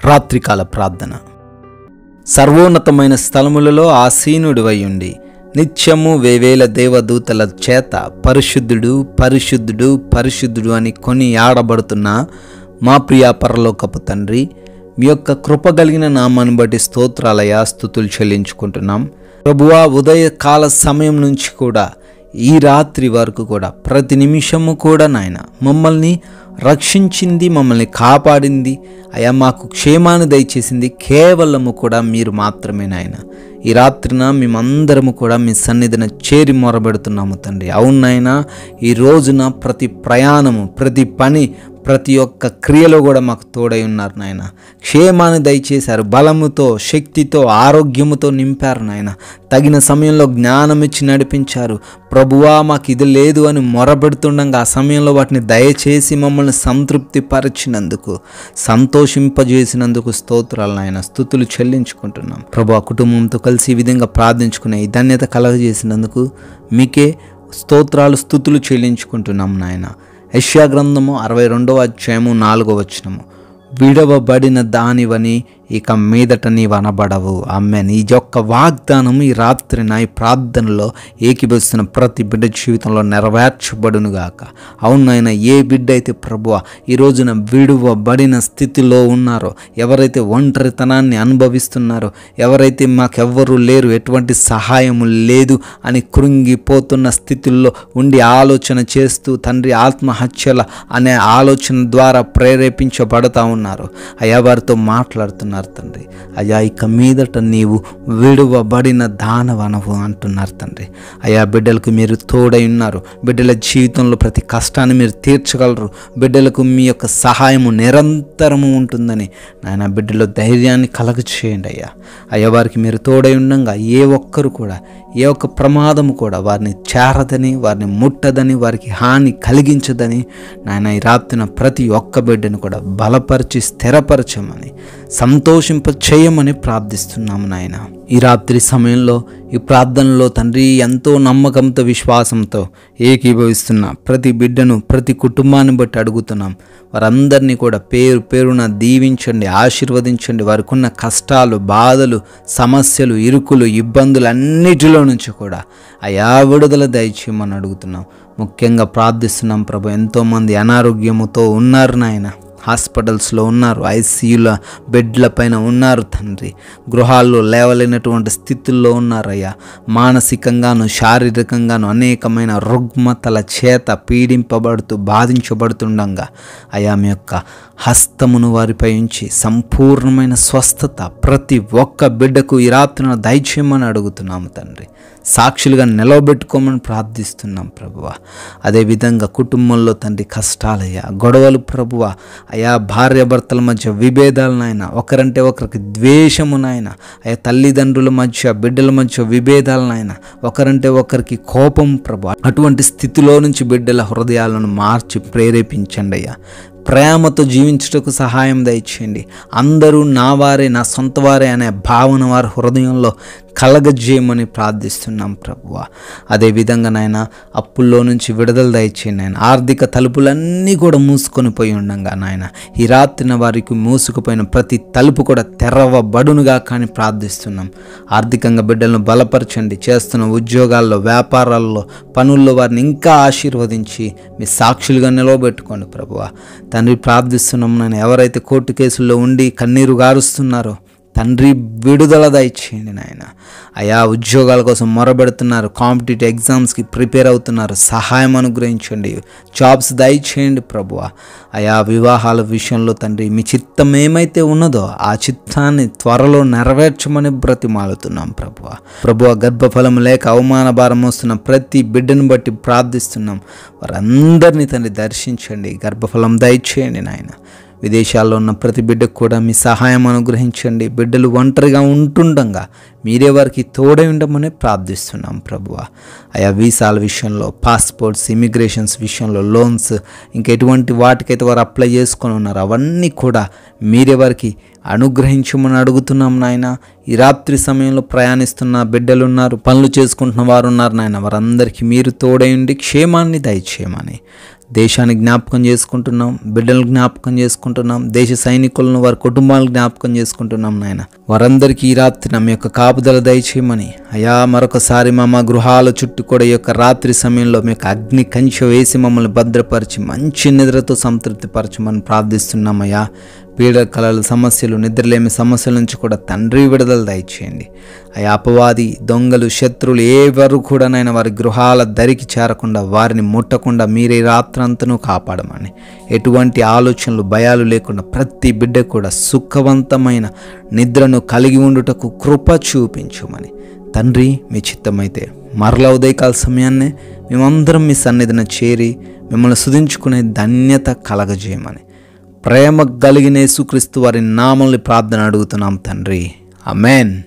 రాత్రికాల ప్రార్థన. సర్వోన్నతమైన స్థలములలో ఆసీనుడివై ఉండి నిత్యము వేవేల దేవదూతల చేత పరిశుద్ధుడు పరిశుద్ధుడు పరిశుద్ధుడు అని కొని ఆడబడుతున్న మా ప్రియ పరలోకపు తండ్రి, మీ యొక్క కృప కలిగిన నామాన్ని బట్టి స్తోత్రాలయ స్తుతులు చెల్లించుకుంటున్నాం. ప్రభువా, ఉదయకాల సమయం నుంచి కూడా ఈ రాత్రి వరకు కూడా ప్రతి నిమిషము కూడా నాయన మమ్మల్ని రక్షించింది, మమ్మల్ని కాపాడింది అయ్యా, మాకు క్షేమాన్ని దయచేసింది కేవలము కూడా మీరు మాత్రమే నాయన. ఈ రాత్రిన మేమందరము కూడా మీ సన్నిధిన చేరి మొరబెడుతున్నాము తండ్రి. అవును నాయన, ఈ రోజున ప్రతి ప్రయాణము, ప్రతి పని, ప్రతి ఒక్క క్రియలో కూడా మాకు తోడై ఉన్నారు నాయన. క్షేమాన్ని దయచేశారు, బలముతో, శక్తితో, ఆరోగ్యముతో నింపారు నాయన. తగిన సమయంలో జ్ఞానం ఇచ్చి నడిపించారు. ప్రభువా, మాకు ఇది లేదు అని మొరబెడుతుండగా ఆ సమయంలో వాటిని దయచేసి మమ్మల్ని సంతృప్తి పరిచినందుకు, సంతోషింపజేసినందుకు స్తోత్రాలు నాయన. స్తుతులు చెల్లించుకుంటున్నాం. ప్రభువా, కుటుంబంతో కలిసి ఈ విధంగా ప్రార్థించుకునే ఈ ధన్యత కలగజేసినందుకు మీకే స్తోత్రాలు, స్తుతులు చెల్లించుకుంటున్నాం నాయన. యెషయా గ్రంథము 62వ అధ్యాయము 4వ వచనము, విడవబడిన దానివని ఇక మీదట నీవు అనబడవు. ఆమేన్. ఈ యొక్క వాగ్దానము ఈ రాత్రి నా ఈ ప్రార్థనలో ఏకీభవిస్తున్న ప్రతి బిడ్డ జీవితంలో నెరవేర్చబడునుగాక. అవునైనా ఏ బిడ్డ అయితే ప్రభువా ఈ రోజున విడువబడిన స్థితిలో ఉన్నారో, ఎవరైతే ఒంటరితనాన్ని అనుభవిస్తున్నారో, ఎవరైతే మాకెవ్వరూ లేరు, ఎటువంటి సహాయము లేదు అని కృంగిపోతున్న స్థితిలో ఉండి ఆలోచన చేస్తూ తండ్రి ఆత్మహత్యల అనే ఆలోచన ద్వారా ప్రేరేపించబడతా ఉన్నారు అయ్యా, వారితో మాట్లాడుతున్నారు తండ్రి. అయ్యా, ఇక మీదట నీవు విడువబడిన దానవనవు అంటున్నారు తండ్రి. అయ్యా, బిడ్డలకు మీరు తోడై ఉన్నారు. బిడ్డల జీవితంలో ప్రతి కష్టాన్ని మీరు తీర్చగలరు. బిడ్డలకు మీ యొక్క సహాయము నిరంతరము ఉంటుందని నాయన బిడ్డలో ధైర్యాన్ని కలగచేయండి అయ్యా. అయ్యా, వారికి మీరు తోడై ఉండగా ఏ ఒక్కరు కూడా, ఏ ఒక్క ప్రమాదము కూడా వారిని చేరదని, వారిని ముట్టదని, వారికి హాని కలిగించదని నాయన ఈ రాత్రిన ప్రతి ఒక్క బిడ్డను కూడా బలపరిచి స్థిరపరచమని, సంతోషింప చేయమని ప్రార్థిస్తున్నాము నాయన. ఈ రాత్రి సమయంలో ఈ ప్రార్థనలో తండ్రి ఎంతో నమ్మకంతో, విశ్వాసంతో ఏకీభవిస్తున్న ప్రతి బిడ్డను, ప్రతి కుటుంబాన్ని బట్టి అడుగుతున్నాం. వారందరినీ కూడా పేరు పేరున దీవించండి, ఆశీర్వదించండి. వారికి ఉన్న కష్టాలు, బాధలు, సమస్యలు, ఇరుకులు, ఇబ్బందులు అన్నిటిలో నుంచి కూడా అయా విడుదల దయచేయమని అడుగుతున్నాం. ముఖ్యంగా ప్రార్థిస్తున్నాం ప్రభు, ఎంతోమంది అనారోగ్యముతో ఉన్నారు నాయన. హాస్పిటల్స్లో ఉన్నారు, ఐసీయూల బెడ్ల పైన ఉన్నారు తండ్రి. గృహాల్లో లేవలేనటువంటి స్థితుల్లో ఉన్నారయ్యా. మానసికంగాను శారీరకంగాను అనేకమైన రుగ్మతల చేత పీడింపబడుతూ బాధించబడుతుండగా అయా మీ యొక్క హస్తమును వారిపై ఉంచి సంపూర్ణమైన స్వస్థత ప్రతి ఒక్క బిడ్డకు ఈ రాత్రిన దయచేయమని అడుగుతున్నాము తండ్రి. సాక్షులుగా నిలవబెట్టుకోమని ప్రార్థిస్తున్నాం ప్రభువా. అదేవిధంగా కుటుంబంలో తండ్రి కష్టాలయ్యా, గొడవలు ప్రభువా, అయా భార్యాభర్తల మధ్య విభేదాలు నాయన, ఒకరంటే ఒకరికి ద్వేషము నాయన, అయా తల్లిదండ్రుల మధ్య, బిడ్డల మధ్య విభేదాలు నాయన, ఒకరంటే ఒకరికి కోపం ప్రభు. అటువంటి స్థితిలో నుంచి బిడ్డల హృదయాలను మార్చి ప్రేరేపించండి అయ్యా. ప్రేమతో జీవించుటకు సహాయం దయచేయండి. అందరూ నా వారే, నా సొంత వారే అనే భావన వారి హృదయంలో కలగజేయమని ప్రార్థిస్తున్నాం ప్రభువా. అదేవిధంగా నాయన అప్పుల్లో నుంచి విడుదల దయచేయండి నాయన. ఆర్థిక తలుపులన్నీ కూడా మూసుకొని పోయి ఉండగా నాయన ఈ రాత్రిన వారికి మూసుకుపోయిన ప్రతి తలుపు కూడా తెరవబడునుగా కానీ ప్రార్థిస్తున్నాం. ఆర్థికంగా బిడ్డలను బలపరచండి. చేస్తున్న ఉద్యోగాల్లో, వ్యాపారాల్లో, పనుల్లో వారిని ఇంకా ఆశీర్వదించి మీ సాక్షులుగా నిలవబెట్టుకోండి ప్రభువా. తండ్రి ప్రార్థిస్తున్నాం నాయన, ఎవరైతే కోర్టు కేసుల్లో ఉండి కన్నీరు గారుస్తున్నారో తండ్రి విడుదల దయచేయండి నాయన. అయా ఉద్యోగాల కోసం మొరబెడుతున్నారు, కాంపిటేటివ్ ఎగ్జామ్స్కి ప్రిపేర్ అవుతున్నారు, సహాయం అనుగ్రహించండి. జాబ్స్ దయచేయండి ప్రభువా. అయా వివాహాల విషయంలో తండ్రి మీ చిత్తం ఏమైతే ఉన్నదో ఆ చిత్తాన్ని త్వరలో నెరవేర్చమని బ్రతిమాలుతున్నాం ప్రభువా. ప్రభువా, గర్భఫలం లేక అవమాన భారం వస్తున్న ప్రతి బిడ్డను బట్టి ప్రార్థిస్తున్నాం. వారందరినీ తండ్రి దర్శించండి, గర్భఫలం దయచేయండి నాయన. విదేశాల్లో ఉన్న ప్రతి బిడ్డకు కూడా మీ సహాయం అనుగ్రహించండి. బిడ్డలు ఒంటరిగా ఉంటుండగా మీరే వారికి తోడై ఉండమని ప్రార్థిస్తున్నాం ప్రభువా. అయా వీసాల విషయంలో, పాస్పోర్ట్స్, ఇమిగ్రేషన్స్ విషయంలో, లోన్స్, ఇంకా ఎటువంటి వాటికైతే వారు అప్లై చేసుకొని ఉన్నారు అవన్నీ కూడా మీరే వారికి అనుగ్రహించమని అడుగుతున్నాం నాయన. ఈ రాత్రి సమయంలో ప్రయాణిస్తున్న బిడ్డలు ఉన్నారు, పనులు చేసుకుంటున్న వారు ఉన్నారు నాయన. వారందరికీ మీరు తోడై ఉండి క్షేమాన్ని దయచేయమని దేశాన్ని జ్ఞాపకం చేసుకుంటున్నాం, బిడ్డలను జ్ఞాపకం చేసుకుంటున్నాం, దేశ సైనికులను వారి కుటుంబాలను జ్ఞాపకం చేసుకుంటున్నాం నాయన. వారందరికీ ఈ రాత్రి మీ యొక్క కాపుదల దయచేయమని అయా మరొకసారి మా గృహాల చుట్టూ కూడా ఈ యొక్క రాత్రి సమయంలో మీకు అగ్ని కంచె వేసి మమ్మల్ని భద్రపరిచి మంచి నిద్రతో సంతృప్తి పరచమని ప్రార్థిస్తున్నామయ్యా. పీడ కలల సమస్యలు, నిద్రలేమి సమస్యల నుంచి కూడా తండ్రి విడుదల దయచేయండి అయా. అపవాది, దొంగలు, శత్రువులు ఎవరు కూడా నాయన వారి గృహాల దరికి చేరకుండా, వారిని ముట్టకుండా మీరే రాత్రంతను కాపాడమని, ఎటువంటి ఆలోచనలు, భయాలు లేకుండా ప్రతి బిడ్డ కూడా సుఖవంతమైన నిద్రను కలిగి ఉండుటకు కృప చూపించుమని తండ్రి మీ చిత్తమైతే మరలా ఉదయకాల సమయాన్నే మేమందరం మీ సన్నిధిన చేరి మిమ్మల్ని స్తుతించుకునే ధన్యత కలగజేయమని ప్రేమ కలిగిన యేసుక్రీస్తు వారి నామములో ప్రార్థన అడుగుతున్నాం తండ్రి. ఆమేన్.